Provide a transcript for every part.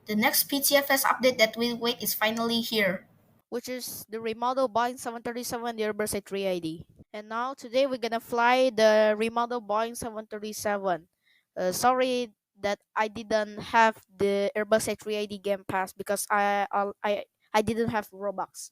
The next PTFS update that we wait is finally here. which is the remodeled Boeing 737, the Airbus A380. And now today we're gonna fly the remodeled Boeing 737. Sorry that I didn't have the Airbus A380 Game Pass because I didn't have Robux.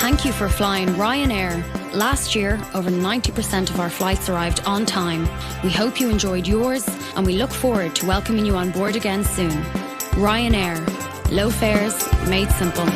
Thank you for flying Ryanair. Last year, over 90% of our flights arrived on time. We hope you enjoyed yours and we look forward to welcoming you on board again soon. Ryanair. Low fares made simple.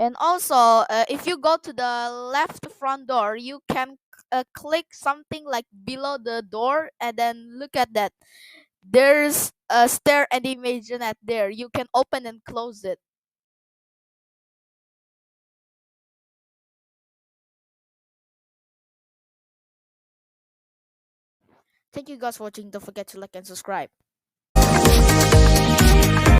And also, if you go to the left front door, you can click something like below the door and then look at that. There's a stair animation at there. You can open and close it. Thank you guys for watching. Don't forget to like and subscribe.